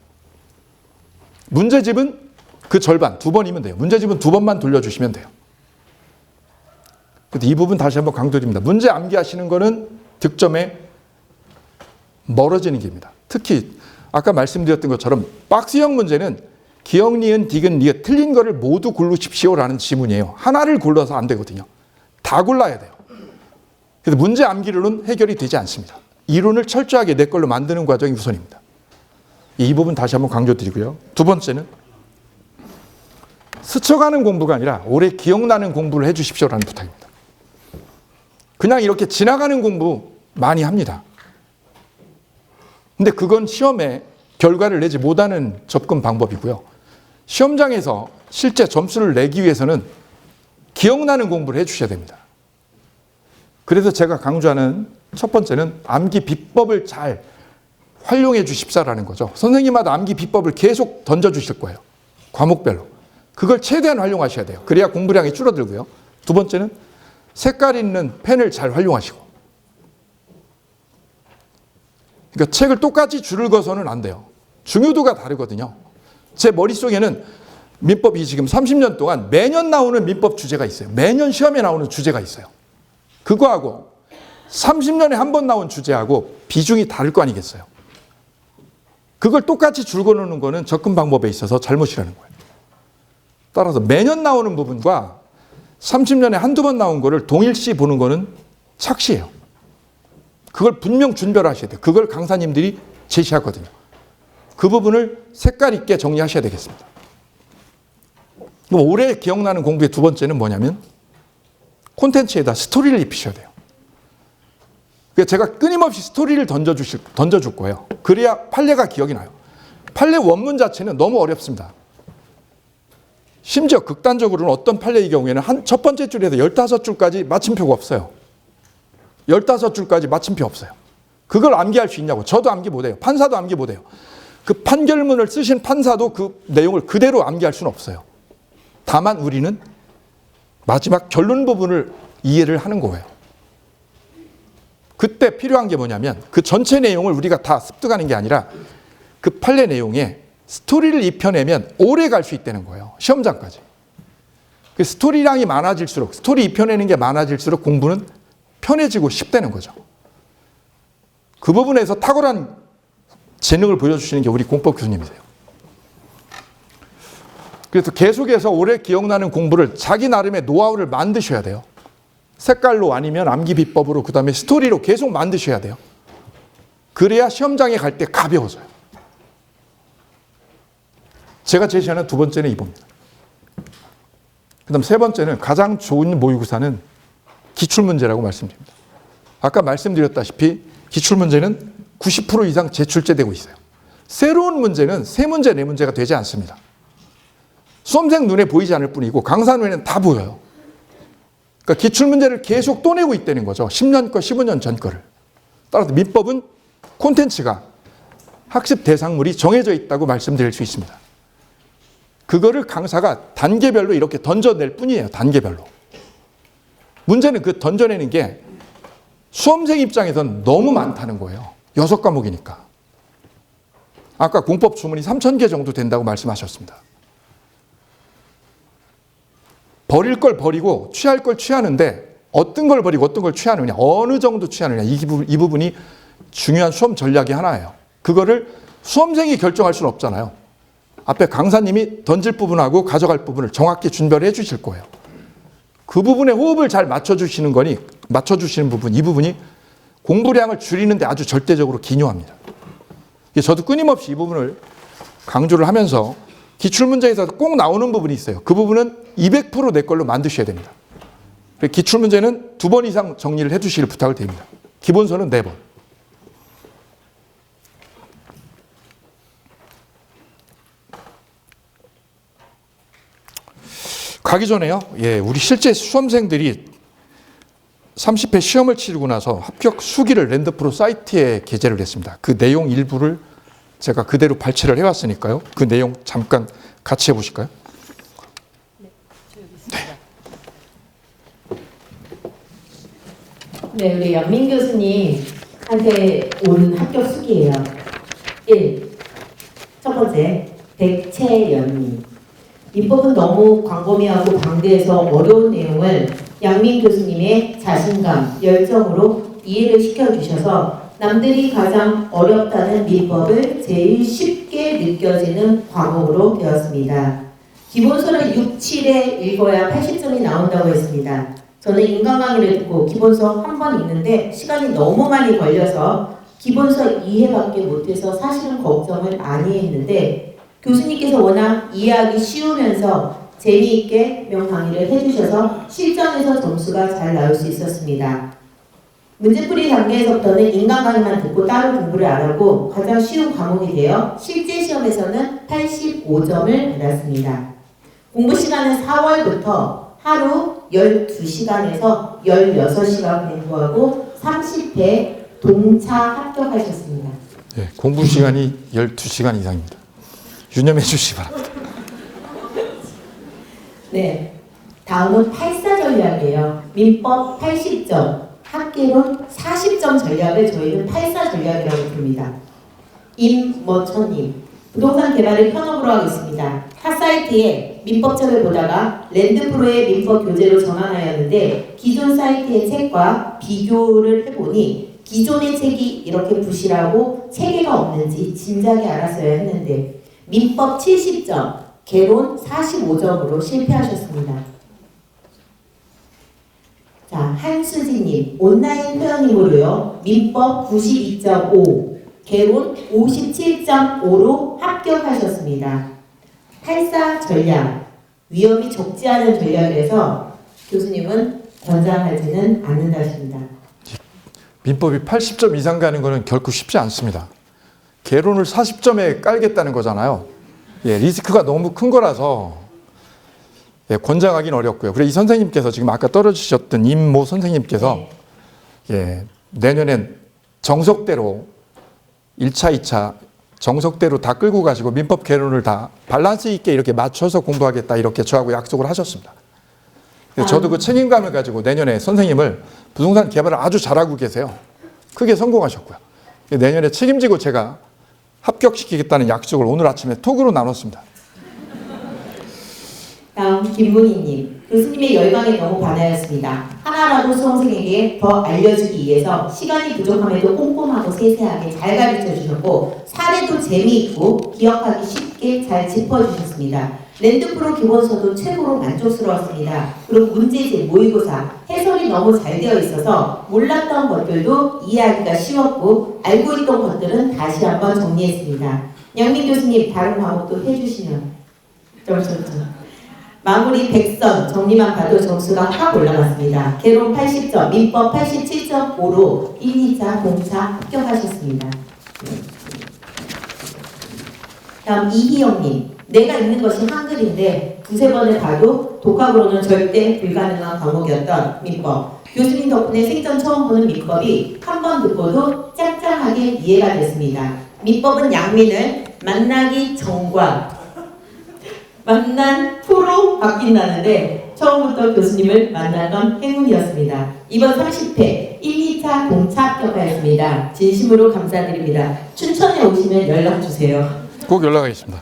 문제집은 그 절반, 2번이면 돼요. 문제집은 2번만 돌려주시면 돼요. 이 부분 다시 한번 강조드립니다. 문제 암기하시는 거는 득점에 멀어지는 길입니다. 특히 아까 말씀드렸던 것처럼 박스형 문제는 기역, 니은, 디귿, 리을 틀린 거를 모두 고르십시오라는 지문이에요. 하나를 골라서 안 되거든요. 다 골라야 돼요. 그래서 문제 암기로는 해결이 되지 않습니다. 이론을 철저하게 내 걸로 만드는 과정이 우선입니다. 이 부분 다시 한번 강조드리고요. 2번째는 스쳐가는 공부가 아니라 오래 기억나는 공부를 해주십시오라는 부탁입니다. 그냥 이렇게 지나가는 공부 많이 합니다. 근데 그건 시험에 결과를 내지 못하는 접근 방법이고요. 시험장에서 실제 점수를 내기 위해서는 기억나는 공부를 해주셔야 됩니다. 그래서 제가 강조하는 첫 번째는 암기 비법을 잘 활용해 주십사라는 거죠. 선생님마다 암기 비법을 계속 던져주실 거예요. 과목별로. 그걸 최대한 활용하셔야 돼요. 그래야 공부량이 줄어들고요. 2번째는 색깔 있는 펜을 잘 활용하시고. 그러니까 책을 똑같이 줄을 그어서는 안 돼요. 중요도가 다르거든요. 제 머릿속에는 민법이 지금 30년 동안 매년 나오는 민법 주제가 있어요. 매년 시험에 나오는 주제가 있어요. 그거하고 30년에 한 번 나온 주제하고 비중이 다를 거 아니겠어요. 그걸 똑같이 줄 그어놓는 거는 접근 방법에 있어서 잘못이라는 거예요. 따라서 매년 나오는 부분과 30년에 한두 번 나온 거를 동일시 보는 거는 착시예요. 그걸 분명 준별하셔야 돼요. 그걸 강사님들이 제시하거든요. 그 부분을 색깔 있게 정리하셔야 되겠습니다. 그럼 오래 기억나는 공부의 2번째는 뭐냐면 콘텐츠에다 스토리를 입히셔야 돼요. 그래서 제가 끊임없이 스토리를 던져줄 거예요. 그래야 판례가 기억이 나요. 판례 원문 자체는 너무 어렵습니다. 심지어 극단적으로는 어떤 판례의 경우에는 첫 번째 줄에서 15줄까지 마침표가 없어요. 15줄까지 마침표 없어요. 그걸 암기할 수 있냐고. 저도 암기 못해요. 판사도 암기 못해요. 그 판결문을 쓰신 판사도 그 내용을 그대로 암기할 수는 없어요. 다만 우리는 마지막 결론 부분을 이해를 하는 거예요. 그때 필요한 게 뭐냐면 그 전체 내용을 우리가 다 습득하는 게 아니라 그 판례 내용에 스토리를 입혀내면 오래 갈 수 있다는 거예요. 시험장까지. 그 스토리량이 많아질수록, 스토리 입혀내는 게 많아질수록 공부는 편해지고 쉽다는 거죠. 그 부분에서 탁월한 재능을 보여주시는 게 우리 공법 교수님이세요. 그래서 계속해서 오래 기억나는 공부를 자기 나름의 노하우를 만드셔야 돼요. 색깔로 아니면 암기 비법으로 그 다음에 스토리로 계속 만드셔야 돼요. 그래야 시험장에 갈 때 가벼워져요. 제가 제시하는 두 번째는 이겁니다. 그 다음 세 번째는 가장 좋은 모의고사는 기출문제라고 말씀드립니다. 아까 말씀드렸다시피 기출문제는 90% 이상 재출제되고 있어요. 새로운 문제는 세 문제, 네 문제가 되지 않습니다. 수험생 눈에 보이지 않을 뿐이고 강사 눈에는 다 보여요. 그러니까 기출문제를 계속 또 내고 있다는 거죠. 10년 거, 15년 전 거를. 따라서 민법은 콘텐츠가 학습 대상물이 정해져 있다고 말씀드릴 수 있습니다. 그거를 강사가 단계별로 이렇게 던져낼 뿐이에요. 단계별로. 문제는 그 던져내는 게 수험생 입장에서는 너무 많다는 거예요. 6과목이니까. 아까 공법 주문이 3,000개 정도 된다고 말씀하셨습니다. 버릴 걸 버리고 취할 걸 취하는데 어떤 걸 버리고 어떤 걸 취하느냐, 어느 정도 취하느냐, 이 부분이 중요한 수험 전략이 하나예요. 그거를 수험생이 결정할 수는 없잖아요. 앞에 강사님이 던질 부분하고 가져갈 부분을 정확히 준비를 해주실 거예요. 그 부분에 호흡을 잘 맞춰주시는 부분, 이 부분이 공부량을 줄이는데 아주 절대적으로 기여합니다. 저도 끊임없이 이 부분을 강조를 하면서 기출문제에서 꼭 나오는 부분이 있어요. 그 부분은 200% 내 걸로 만드셔야 됩니다. 기출문제는 2번 이상 정리를 해주시길 부탁을 드립니다. 기본서는 4번. 가기 전에요. 우리 실제 수험생들이 30회 시험을 치르고 나서 합격 수기를 랜드프로 사이트에 게재를 했습니다. 그 내용 일부를 제가 그대로 발췌를 해왔으니까요. 그 내용 잠깐 같이 해보실까요? 네, 우리 연민 교수님한테 온 합격 수기예요. 1. 첫 번째, 백채연미. 민법은 너무 광범위하고 방대해서 어려운 내용을 양민 교수님의 자신감, 열정으로 이해를 시켜주셔서 남들이 가장 어렵다는 민법을 제일 쉽게 느껴지는 과목으로 되었습니다. 기본서를 6, 7에 읽어야 80점이 나온다고 했습니다. 저는 인강 강의를 듣고 기본서 한 번 읽는데 시간이 너무 많이 걸려서 기본서 이해밖에 못해서 사실은 걱정을 많이 했는데 교수님께서 워낙 이해하기 쉬우면서 재미있게 명강의를 해주셔서 실전에서 점수가 잘 나올 수 있었습니다. 문제풀이 단계에서부터는 인강 강의만 듣고 따로 공부를 안 하고 가장 쉬운 과목이 되어 실제 시험에서는 85점을 받았습니다. 공부 시간은 4월부터 하루 12시간에서 16시간 공부하고 30회 동차 합격하셨습니다. 네, 공부 시간이 12시간 이상입니다. 유념해 주시기 바랍니다. 네, 다음은 84 전략이에요. 민법 80점, 학계론 40점 전략을 저희는 84 전략이라고 부릅니다. 임머천님, 부동산 개발을 현업으로 하고 있습니다. 타 사이트에 민법책을 보다가 랜드프로의 민법 교재로 전환하였는데 기존 사이트의 책과 비교를 해보니 기존의 책이 이렇게 부실하고 체계가 없는지 진작에 알았어야 했는데 민법 70점, 개론 45점으로 실패하셨습니다. 자, 한수진님, 온라인 회원님으로요. 민법 92.5, 개론 57.5로 합격하셨습니다. 84 전략, 위험이 적지 않은 전략이라서 교수님은 권장하지는 않는다십니다. 민법이 80점 이상 가는 것은 결코 쉽지 않습니다. 개론을 40점에 깔겠다는 거잖아요. 리스크가 너무 큰 거라서 권장하기는 어렵고요. 그래서 이 선생님께서 지금 아까 떨어지셨던 임모 선생님께서 내년엔 정석대로 1차, 2차 정석대로 다 끌고 가시고 민법 개론을 다 밸런스 있게 이렇게 맞춰서 공부하겠다 이렇게 저하고 약속을 하셨습니다. 저도 그 책임감을 가지고 내년에 선생님을 부동산 개발을 아주 잘하고 계세요. 크게 성공하셨고요. 내년에 책임지고 제가 합격시키겠다는 약속을 오늘 아침에 톡으로 나눴습니다. 다음 김문희님. 교수님의 열강에 너무 반하였습니다. 하나라도 수험생에게 더 알려주기 위해서 시간이 부족함에도 꼼꼼하고 세세하게 잘 가르쳐 주셨고 사례도 재미있고 기억하기 쉽게 잘 짚어주셨습니다. 랜드프로 기본서도 최고로 만족스러웠습니다. 그리고 문제집, 모의고사, 해설이 너무 잘 되어 있어서 몰랐던 것들도 이해하기가 쉬웠고 알고 있던 것들은 다시 한번 정리했습니다. 양민 교수님 다른 과목도 해주시면 점점 마무리 100선 정리만 봐도 점수가 확 올라갔습니다. 개론 80점, 민법 87.5로 1, 2차 공차 합격하셨습니다. 다음 이희영님. 내가 읽는 것이 한글인데 두세 번을 봐도 독학으로는 절대 불가능한 과목이었던 민법. 교수님 덕분에 생전 처음 보는 민법이 한 번 듣고도 짱짱하게 이해가 됐습니다. 민법은 양민을 만나기 전과 만난 후로 바뀐다는데 처음부터 교수님을 만난 건 행운이었습니다. 이번 30회 1, 2차 공차 합격하였습니다. 진심으로 감사드립니다. 춘천에 오시면 연락주세요. 꼭 연락하겠습니다.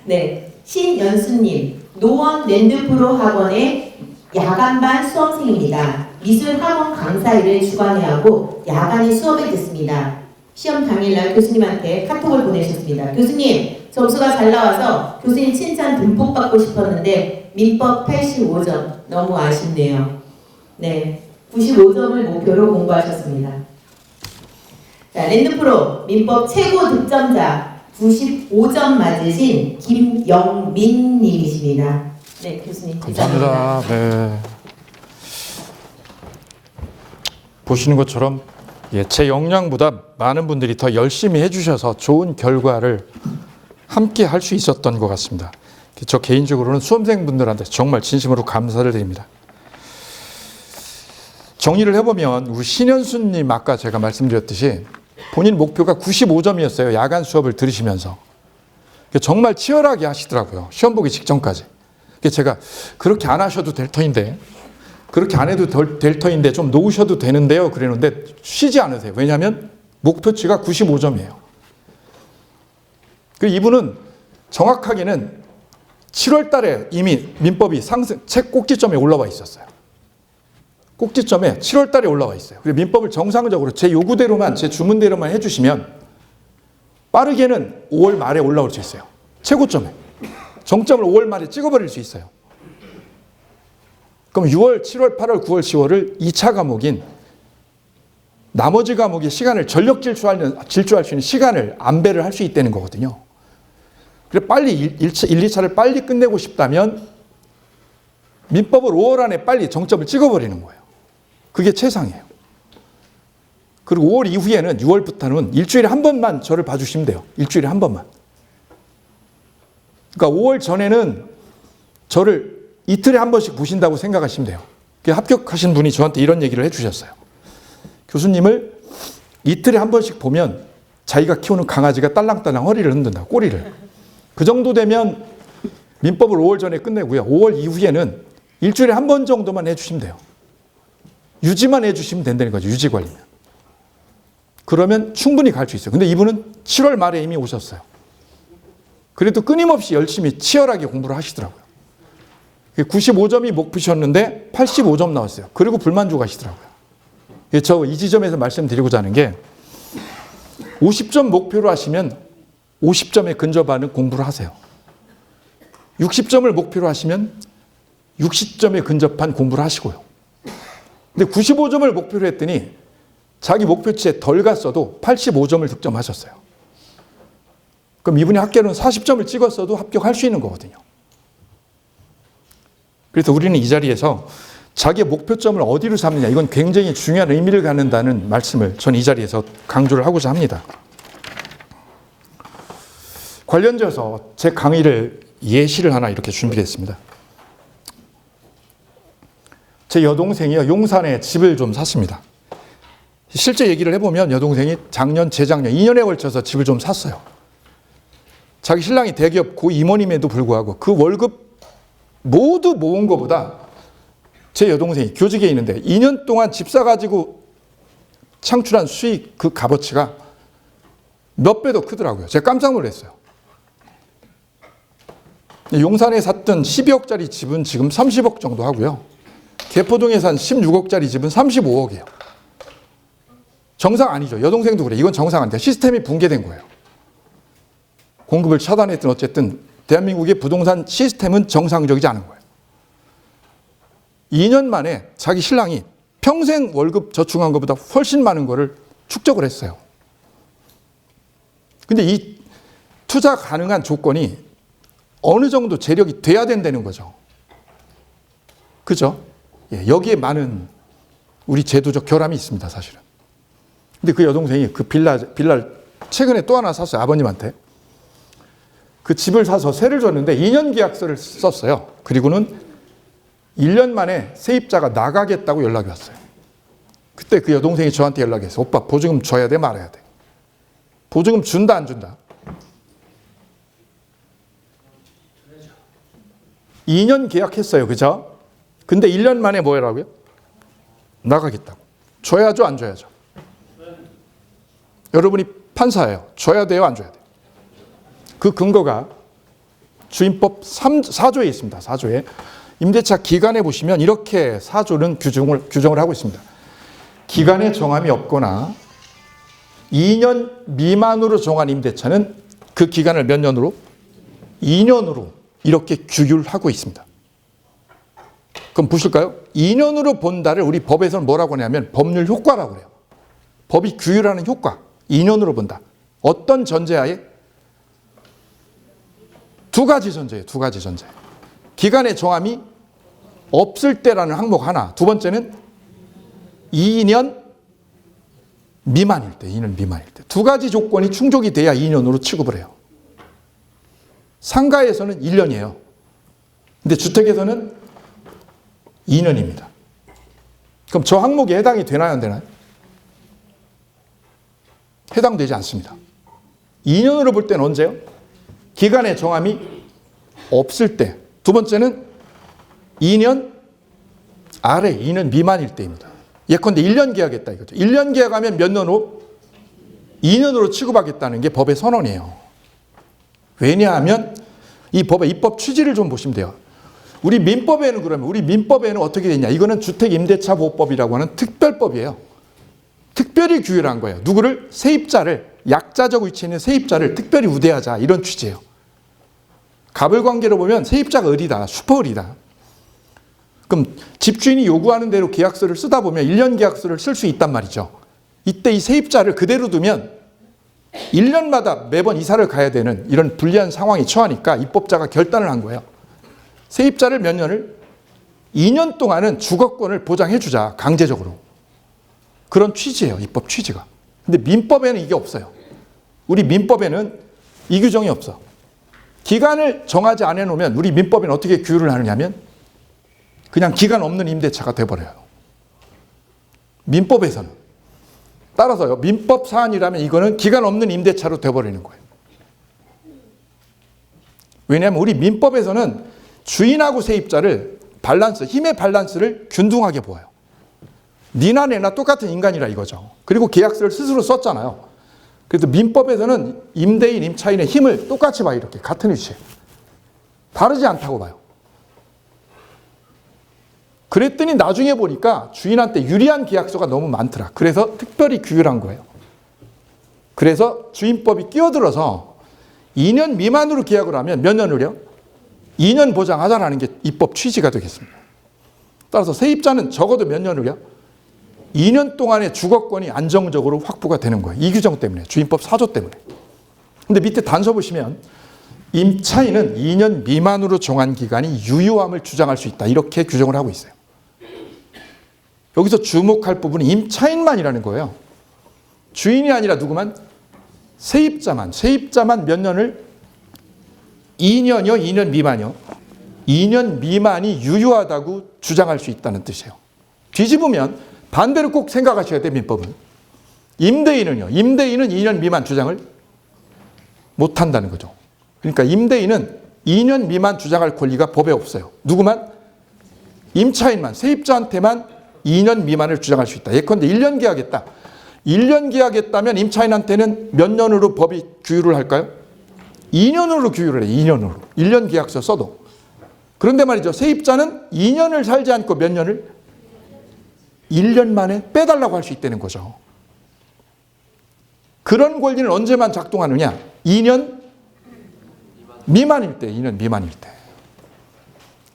네, 신연수님, 노원 랜드프로 학원의 야간반 수험생입니다. 미술학원 강사 일을 주간에 하고 야간에 수업에 듣습니다. 시험 당일날 교수님한테 카톡을 보내셨습니다. 교수님, 점수가 잘 나와서 교수님 칭찬 듬뿍 받고 싶었는데 민법 85점 너무 아쉽네요. 네, 95점을 목표로 공부하셨습니다. 자, 랜드프로 민법 최고 득점자 95점 맞으신 김영민 님이십니다. 네, 교수님 감사합니다. 네. 보시는 것처럼 제 역량보다 많은 분들이 더 열심히 해주셔서 좋은 결과를 함께 할 수 있었던 것 같습니다. 저 개인적으로는 수험생분들한테 정말 진심으로 감사를 드립니다. 정리를 해보면 우리 신현수님 아까 제가 말씀드렸듯이 본인 목표가 95점이었어요. 야간 수업을 들으시면서. 정말 치열하게 하시더라고요. 시험 보기 직전까지. 제가 그렇게 안 하셔도 될 터인데 그렇게 안 해도 될 터인데 좀 놓으셔도 되는데요. 그랬는데 쉬지 않으세요. 왜냐하면 목표치가 95점이에요. 이분은 정확하게는 7월 달에 이미 민법이 상승, 책 꼭지점에 올라와 있었어요. 꼭지점에 7월 달에 올라와 있어요. 그리고 민법을 정상적으로 제 요구대로만, 제 주문대로만 해주시면 빠르게는 5월 말에 올라올 수 있어요. 최고점에. 정점을 5월 말에 찍어버릴 수 있어요. 그럼 6월, 7월, 8월, 9월, 10월을 2차 과목인 나머지 과목의 시간을 전력 질주할 수 있는 시간을 안배를 할 수 있다는 거거든요. 그래 빨리 1, 2차를 빨리 끝내고 싶다면 민법을 5월 안에 빨리 정점을 찍어버리는 거예요. 그게 최상이에요. 그리고 5월 이후에는 6월부터는 일주일에 한 번만 저를 봐주시면 돼요. 일주일에 한 번만. 그러니까 5월 전에는 저를 이틀에 한 번씩 보신다고 생각하시면 돼요. 합격하신 분이 저한테 이런 얘기를 해주셨어요. 교수님을 이틀에 한 번씩 보면 자기가 키우는 강아지가 딸랑딸랑 허리를 흔든다. 꼬리를. 그 정도 되면 민법을 5월 전에 끝내고요. 5월 이후에는 일주일에 한 번 정도만 해주시면 돼요. 유지만 해주시면 된다는 거죠. 유지 관리면. 그러면 충분히 갈 수 있어요. 근데 이분은 7월 말에 이미 오셨어요. 그래도 끊임없이 열심히 치열하게 공부를 하시더라고요. 95점이 목표셨는데 85점 나왔어요. 그리고 불만족하시더라고요. 저 이 지점에서 말씀드리고자 하는 게 50점 목표로 하시면 50점에 근접하는 공부를 하세요. 60점을 목표로 하시면 60점에 근접한 공부를 하시고요. 근데 95점을 목표로 했더니 자기 목표치에 덜 갔어도 85점을 득점하셨어요. 그럼 이분이 학교는 40점을 찍었어도 합격할 수 있는 거거든요. 그래서 우리는 이 자리에서 자기의 목표점을 어디로 삼느냐, 이건 굉장히 중요한 의미를 갖는다는 말씀을 저는 이 자리에서 강조를 하고자 합니다. 관련돼서 제 강의를 예시를 하나 이렇게 준비했습니다. 제 여동생이요, 용산에 집을 좀 샀습니다. 실제 얘기를 해보면 여동생이 작년, 재작년 2년에 걸쳐서 집을 좀 샀어요. 자기 신랑이 대기업 고 임원임에도 불구하고 그 월급 모두 모은 것보다 제 여동생이 교직에 있는데 2년 동안 집 사가지고 창출한 수익 그 값어치가 몇 배도 크더라고요. 제가 깜짝 놀랐어요. 용산에 샀던 12억짜리 집은 지금 30억 정도 하고요. 개포동에 산 16억짜리 집은 35억이에요. 정상 아니죠. 여동생도 그래. 이건 정상 아닌데 시스템이 붕괴된 거예요. 공급을 차단했든 어쨌든 대한민국의 부동산 시스템은 정상적이지 않은 거예요. 2년 만에 자기 신랑이 평생 월급 저축한 것보다 훨씬 많은 거를 축적을 했어요. 근데 이 투자 가능한 조건이 어느 정도 재력이 돼야 된다는 거죠. 그죠? 예, 여기에 많은 우리 제도적 결함이 있습니다, 사실은. 근데 그 여동생이 그 빌라를 최근에 또 하나 샀어요, 아버님한테. 그 집을 사서 세를 줬는데 2년 계약서를 썼어요. 그리고는 1년 만에 세입자가 나가겠다고 연락이 왔어요. 그때 그 여동생이 저한테 연락했어요. 오빠, 보증금 줘야 돼, 말아야 돼? 보증금 준다, 안 준다? 2년 계약했어요, 그죠? 근데 1년 만에 뭐라고요? 나가겠다고. 줘야죠, 안 줘야죠? 여러분이 판사예요. 줘야 돼요, 안 줘야 돼요? 그 근거가 주임법 4조에 있습니다. 4조에. 임대차 기간에 보시면 이렇게 4조는 규정을 하고 있습니다. 기간에 정함이 없거나 2년 미만으로 정한 임대차는 그 기간을 몇 년으로? 2년으로 이렇게 규율을 하고 있습니다. 그럼 보실까요? 2년으로 본다를 우리 법에서는 뭐라고 하냐면 법률 효과라고 그래요. 법이 규율하는 효과. 2년으로 본다. 어떤 전제하에? 두 가지 전제예요. 두 가지 전제. 기간의 정함이 없을 때라는 항목 하나. 두 번째는 2년 미만일 때. 2년 미만일 때. 두 가지 조건이 충족이 돼야 2년으로 취급을 해요. 상가에서는 1년이에요. 근데 주택에서는 2년입니다. 그럼 저 항목에 해당이 되나요, 안 되나요? 해당되지 않습니다. 2년으로 볼 때는 언제요? 기간의 정함이 없을 때. 두 번째는 2년 아래, 2년 미만일 때입니다. 예컨대 1년 계약했다 이거죠. 1년 계약하면 몇 년으로? 2년으로 취급하겠다는 게 법의 선언이에요. 왜냐하면 이 법의 입법 취지를 좀 보시면 돼요. 우리 민법에는 그러면 우리 민법에는 어떻게 되냐? 이거는 주택임대차보호법이라고 하는 특별법이에요. 특별히 규율한 거예요. 누구를? 세입자를, 약자적 위치에 있는 세입자를 특별히 우대하자, 이런 취지예요. 가불관계로 보면 세입자가 을이다, 슈퍼을이다. 그럼 집주인이 요구하는 대로 계약서를 쓰다 보면 1년 계약서를 쓸 수 있단 말이죠. 이때 이 세입자를 그대로 두면 1년마다 매번 이사를 가야 되는 이런 불리한 상황이 처하니까 입법자가 결단을 한 거예요. 세입자를 몇 년을? 2년 동안은 주거권을 보장해 주자, 강제적으로. 그런 취지예요, 입법 취지가. 근데 민법에는 이게 없어요. 우리 민법에는 이 규정이 없어. 기간을 정하지 않아 놓으면 우리 민법에는 어떻게 규율을 하느냐면 그냥 기간 없는 임대차가 돼버려요. 민법에서는. 따라서요, 민법 사안이라면 이거는 기간 없는 임대차로 돼버리는 거예요. 왜냐하면 우리 민법에서는 주인하고 세입자를 밸런스, 힘의 밸런스를 균등하게 보아요. 니나 내나 똑같은 인간이라 이거죠. 그리고 계약서를 스스로 썼잖아요. 그래서 민법에서는 임대인, 임차인의 힘을 똑같이 봐요. 이렇게 같은 위치에. 다르지 않다고 봐요. 그랬더니 나중에 보니까 주인한테 유리한 계약서가 너무 많더라. 그래서 특별히 규율한 거예요. 그래서 주임법이 끼어들어서 2년 미만으로 계약을 하면 몇 년을요? 2년 보장하자라는 게 입법 취지가 되겠습니다. 따라서 세입자는 적어도 몇 년을요? 2년 동안의 주거권이 안정적으로 확보가 되는 거예요. 이 규정 때문에, 주임법 4조 때문에. 근데 밑에 단서 보시면 임차인은 2년 미만으로 정한 기간이 유효함을 주장할 수 있다. 이렇게 규정을 하고 있어요. 여기서 주목할 부분은 임차인만이라는 거예요. 주인이 아니라 누구만? 세입자만 몇 년을? 2년이요? 2년 미만이요? 2년 미만이 유효하다고 주장할 수 있다는 뜻이에요. 뒤집으면 반대로 꼭 생각하셔야 돼요. 민법은. 임대인은요. 임대인은 2년 미만 주장을 못한다는 거죠. 그러니까 임대인은 2년 미만 주장할 권리가 법에 없어요. 누구만? 임차인만, 세입자한테만 2년 미만을 주장할 수 있다. 예컨대 1년 계약했다. 1년 계약했다면 임차인한테는 몇 년으로 법이 규율을 할까요? 2년으로 규율을 해요. 2년으로. 1년 계약서 써도. 그런데 말이죠. 세입자는 2년을 살지 않고 몇 년을? 1년 만에 빼달라고 할 수 있다는 거죠. 그런 권리는 언제만 작동하느냐? 2년 미만일 때, 2년 미만일 때.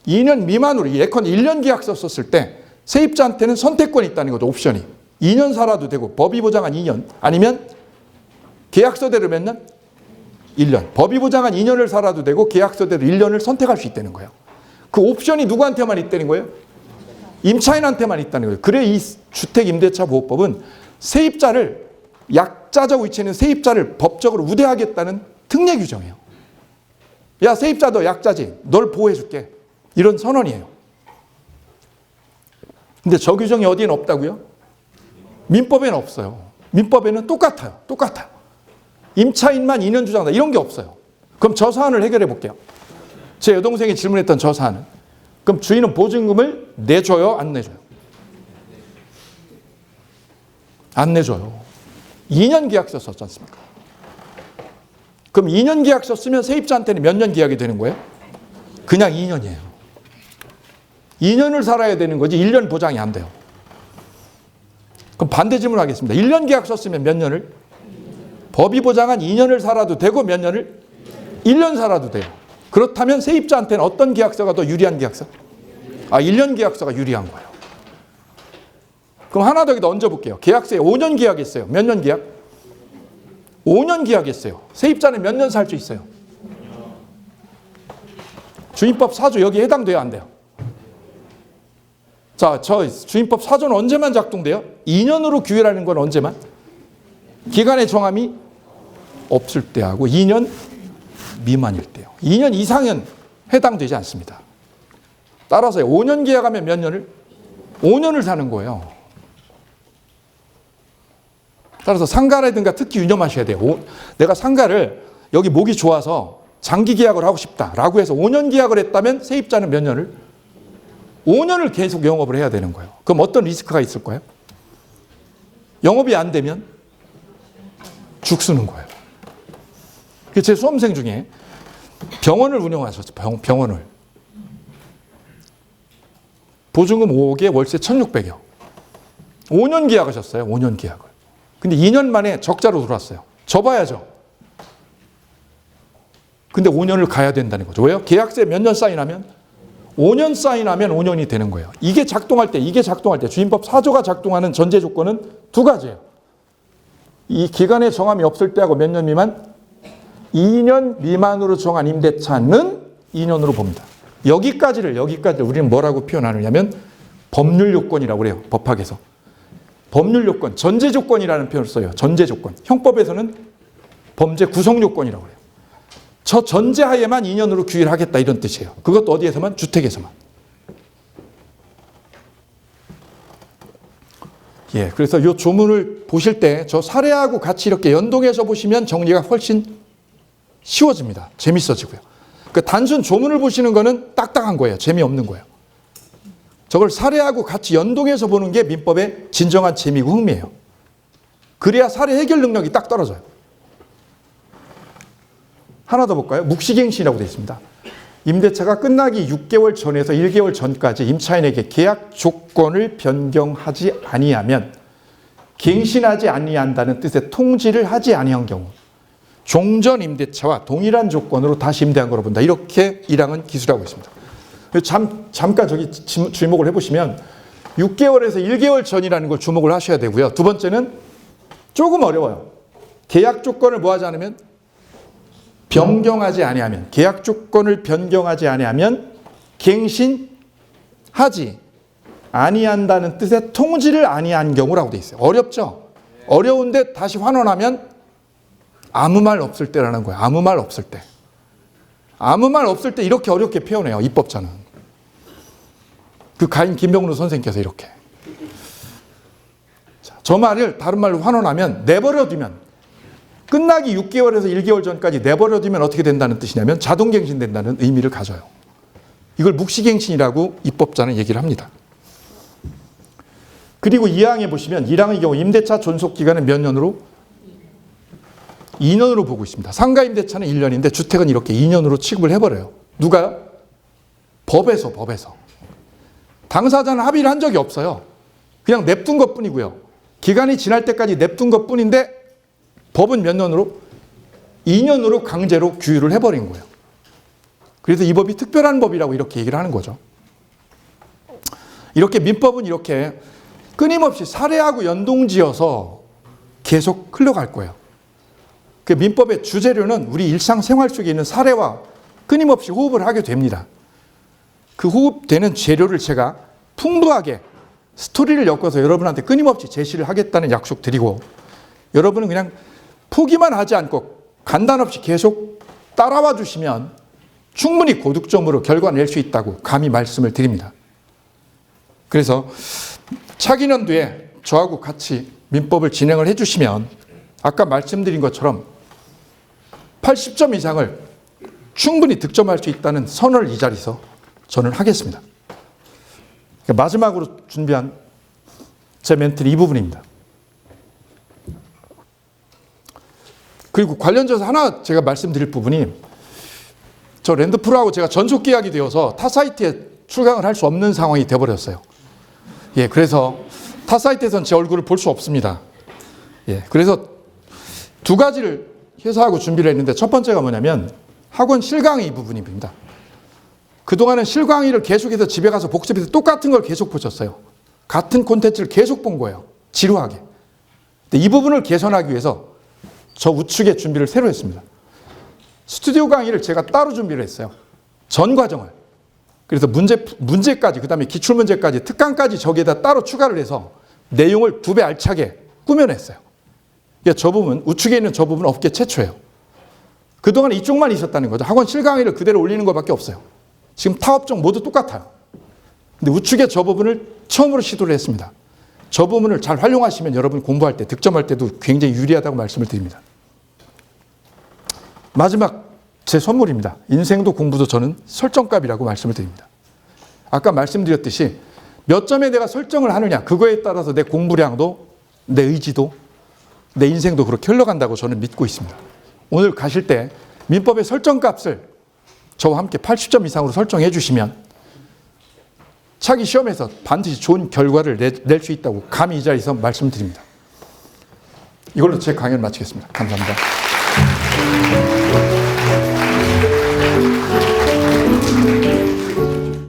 2년 미만으로 예컨대 1년 계약서 썼을 때 세입자한테는 선택권이 있다는 거죠. 옵션이. 2년 살아도 되고 법이 보장한 2년 아니면 계약서대로 몇 년? 1년. 법이 보장한 2년을 살아도 되고 계약서대로 1년을 선택할 수 있다는 거예요. 그 옵션이 누구한테만 있다는 거예요? 임차인한테만 있다는 거예요. 그래 이 주택임대차보호법은 세입자를 약자적 위치에 있는 세입자를 법적으로 우대하겠다는 특례 규정이에요. 야 세입자 너 약자지. 널 보호해줄게. 이런 선언이에요. 근데 저 규정이 어디에는 없다고요? 민법에는 없어요. 민법에는 똑같아요. 똑같아요. 임차인만 2년 주장한다. 이런 게 없어요. 그럼 저 사안을 해결해 볼게요. 제 여동생이 질문했던 저 사안은 그럼 주인은 보증금을 내줘요? 안 내줘요? 안 내줘요. 2년 계약서 썼지 않습니까? 그럼 2년 계약서 쓰면 세입자한테는 몇 년 계약이 되는 거예요? 그냥 2년이에요. 2년을 살아야 되는 거지 1년 보장이 안 돼요. 그럼 반대 질문하겠습니다. 1년 계약서 쓰면 몇 년을? 법이 보장한 2년을 살아도 되고 몇 년을? 1년 살아도 돼요. 그렇다면 세입자한테는 어떤 계약서가 더 유리한 계약서? 1년 계약서가 유리한 거예요. 그럼 하나 더 여기다 얹어볼게요. 계약서에 5년 계약했어요. 몇 년 계약? 5년 계약했어요. 세입자는 몇 년 살 수 있어요? 주임법 4조 여기에 해당돼야 안 돼요? 자, 저 주임법 4조는 언제만 작동돼요? 2년으로 규율하는 건 언제만? 기간의 정함이 없을 때하고 2년 미만일 때요. 2년 이상은 해당되지 않습니다. 따라서 5년 계약하면 몇 년을? 5년을 사는 거예요. 따라서 상가라든가 특히 유념하셔야 돼요. 내가 상가를 여기 목이 좋아서 장기 계약을 하고 싶다라고 해서 5년 계약을 했다면 세입자는 몇 년을? 5년을 계속 영업을 해야 되는 거예요. 그럼 어떤 리스크가 있을 거예요? 영업이 안 되면 죽쓰는 거예요. 제 수험생 중에 병원을 운영하셨어요. 병원을. 보증금 5억에 월세 1,600여. 5년 계약하셨어요. 5년 계약을. 근데 2년 만에 적자로 들어왔어요. 접어야죠. 근데 5년을 가야 된다는 거죠. 왜요? 계약서에 몇 년 사인하면? 5년 사인하면 5년이 되는 거예요. 이게 작동할 때 주임법 4조가 작동하는 전제 조건은 두 가지예요. 이 기간의 정함이 없을 때하고 몇 년 미만? 2년 미만으로 정한 임대차는 2년으로 봅니다. 여기까지를 우리는 뭐라고 표현하느냐면 법률 요건이라고 그래요. 법학에서. 법률 요건, 전제 조건이라는 표현을 써요. 전제 조건. 형법에서는 범죄 구성 요건이라고 그래요. 저 전제하에만 2년으로 규율하겠다 이런 뜻이에요. 그것도 어디에서만? 주택에서만. 예, 그래서 이 조문을 보실 때 저 사례하고 같이 이렇게 연동해서 보시면 정리가 훨씬 쉬워집니다. 재밌어지고요. 그 단순 조문을 보시는 거는 딱딱한 거예요. 재미없는 거예요. 저걸 사례하고 같이 연동해서 보는 게 민법의 진정한 재미고 흥미예요. 그래야 사례 해결 능력이 딱 떨어져요. 하나 더 볼까요? 묵시갱신이라고 되어 있습니다. 임대차가 끝나기 6개월 전에서 1개월 전까지 임차인에게 계약 조건을 변경하지 아니하면 갱신하지 아니한다는 뜻의 통지를 하지 아니한 경우 종전 임대차와 동일한 조건으로 다시 임대한 거로 본다. 이렇게 1항은 기술하고 있습니다. 잠깐 저기 주목을 해보시면 6개월에서 1개월 전이라는 걸 주목을 하셔야 되고요. 두 번째는 조금 어려워요. 계약 조건을 뭐 하지 않으면? 변경하지 아니하면. 계약 조건을 변경하지 아니하면 갱신하지 아니한다는 뜻의 통지를 아니한 경우라고 돼 있어요. 어렵죠? 어려운데 다시 환원하면 아무 말 없을 때라는 거예요. 아무 말 없을 때. 아무 말 없을 때 이렇게 어렵게 표현해요. 입법자는. 그 가인 김병루 선생님께서 이렇게. 자, 저 말을 다른 말로 환원하면 내버려두면 끝나기 6개월에서 1개월 전까지 내버려두면 어떻게 된다는 뜻이냐면 자동갱신된다는 의미를 가져요. 이걸 묵시갱신이라고 입법자는 얘기를 합니다. 그리고 2항에 보시면 1항의 경우 임대차 존속기간은 몇 년으로? 2년으로 보고 있습니다. 상가 임대차는 1년인데 주택은 이렇게 2년으로 취급을 해버려요. 누가요? 법에서. 당사자는 합의를 한 적이 없어요. 그냥 냅둔 것뿐이고요. 기간이 지날 때까지 냅둔 것뿐인데 법은 몇 년으로? 2년으로 강제로 규율을 해버린 거예요. 그래서 이 법이 특별한 법이라고 이렇게 얘기를 하는 거죠. 이렇게 민법은 이렇게 끊임없이 사례하고 연동지어서 계속 흘러갈 거예요. 그 민법의 주재료는 우리 일상생활 속에 있는 사례와 끊임없이 호흡을 하게 됩니다. 그 호흡되는 재료를 제가 풍부하게 스토리를 엮어서 여러분한테 끊임없이 제시를 하겠다는 약속 드리고, 여러분은 그냥 포기만 하지 않고 간단 없이 계속 따라와 주시면 충분히 고득점으로 결과 낼 수 있다고 감히 말씀을 드립니다. 그래서 차기년도에 저하고 같이 민법을 진행을 해주시면 아까 말씀드린 것처럼 80점 이상을 충분히 득점할 수 있다는 선언을 이 자리에서 저는 하겠습니다. 마지막으로 준비한 제 멘트는 이 부분입니다. 그리고 관련돼서 하나 제가 말씀드릴 부분이, 저 랜드프로하고 제가 전속 계약이 되어서 타 사이트에 출강을 할 수 없는 상황이 되어버렸어요. 예, 그래서 타 사이트에서는 제 얼굴을 볼 수 없습니다. 예, 그래서 두 가지를 회사하고 준비를 했는데, 첫 번째가 뭐냐면 학원 실강의 부분입니다. 그동안은 실강의를 계속해서 집에 가서 복습해서 똑같은 걸 계속 보셨어요. 같은 콘텐츠를 계속 본 거예요. 지루하게. 근데 이 부분을 개선하기 위해서 저 우측에 준비를 새로 했습니다. 스튜디오 강의를 제가 따로 준비를 했어요. 전 과정을. 그래서 문제까지, 그 다음에 기출문제까지, 특강까지 저기에다 따로 추가를 해서 내용을 2배 알차게 꾸며냈어요. 그러니까 저 부분, 우측에 있는 저 부분은 업계 최초예요. 그동안 이쪽만 있었다는 거죠. 학원 실강의를 그대로 올리는 것밖에 없어요. 지금 타 업종 모두 똑같아요. 근데 우측에 저 부분을 처음으로 시도를 했습니다. 저 부분을 잘 활용하시면 여러분 공부할 때, 득점할 때도 굉장히 유리하다고 말씀을 드립니다. 마지막 제 선물입니다. 인생도 공부도 저는 설정값이라고 말씀을 드립니다. 아까 말씀드렸듯이 몇 점에 내가 설정을 하느냐, 그거에 따라서 내 공부량도, 내 의지도, 내 인생도 그렇게 흘러간다고 저는 믿고 있습니다. 오늘 가실 때 민법의 설정값을 저와 함께 80점 이상으로 설정해 주시면 차기 시험에서 반드시 좋은 결과를 낼 수 있다고 감히 이 자리에서 말씀드립니다. 이걸로 제 강연을 마치겠습니다. 감사합니다.